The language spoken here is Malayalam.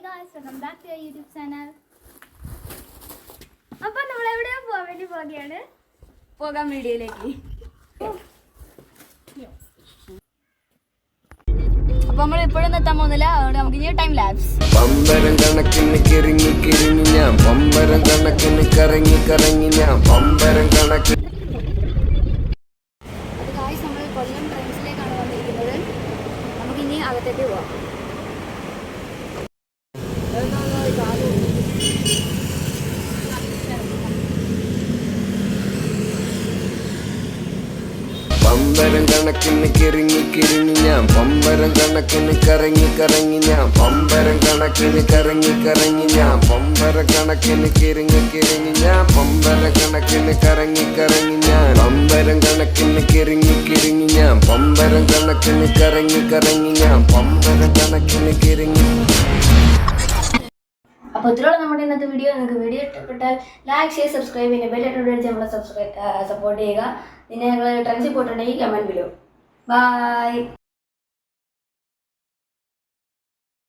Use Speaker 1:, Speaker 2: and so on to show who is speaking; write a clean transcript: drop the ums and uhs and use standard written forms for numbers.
Speaker 1: guys, welcome back to our YouTube channel. അപ്പോൾ നമ്മൾ എവിടെയോ പോകാൻ വേണ്ടി പോകുകയാണ്. പോകാം വീഡിയോയിലേക്ക്. അപ്പോൾ നമ്മൾ ഇപ്പോഴും എത്താൻ പോകുന്നില്ല. അതുകൊണ്ട് നമുക്ക് ഇനി ടൈം ലാപ്സ്.
Speaker 2: പമ്പരം കണക്കിന് കിറങ്ങി കിറങ്ങി ഞാൻ പമ്പരം കണക്കിന് കറങ്ങി കറങ്ങി ഞാൻ പമ്പരം കണക്കിന്.
Speaker 1: അത് ഗായ്സ് നമ്മൾ കൊല്ലം ട്രെയിൻസിലേക്കാണ് വന്നിരിക്കുന്നത്. നമുക്കിനി അകത്തേക്ക് പോവാം.
Speaker 2: പമ്പരം കണക്കിന് കിറങ്ങി കിറങ്ങി ഞാൻ പമ്പരം കണക്കിന് കറങ്ങി കറങ്ങി ഞാൻ പമ്പരം കണക്കിന് കറങ്ങി കറങ്ങി ഞാൻ പമ്പര കണക്കിന് കിറങ്ങി കിറങ്ങി ഞാൻ പമ്പര കണക്കിന് കറങ്ങി കറങ്ങി ഞാൻ പമ്പരം കണക്കിന് കിറങ്ങി കിറങ്ങി ഞാൻ പമ്പരം കണക്കിന് കറങ്ങി കറങ്ങി ഞാൻ പമ്പര കണക്കിന് കിറങ്ങി.
Speaker 1: അപ്പോൾ ഇത്രയുള്ള നമ്മുടെ ഇന്നത്തെ വീഡിയോ. നിങ്ങൾക്ക് വീഡിയോ ഇഷ്ടപ്പെട്ടാൽ ലൈക്ക് ഷെയർ സബ്സ്ക്രൈബ് പിന്നെ ബെല്ലൈക്കൺ അടിച്ച് നമ്മളെ സപ്പോർട്ട് ചെയ്യുക. പിന്നെ നിങ്ങൾ ട്രെൻഡ്സിൽ പോയിട്ടുണ്ടെങ്കിൽ കമൻറ്റ് ബിലോ. ബൈ.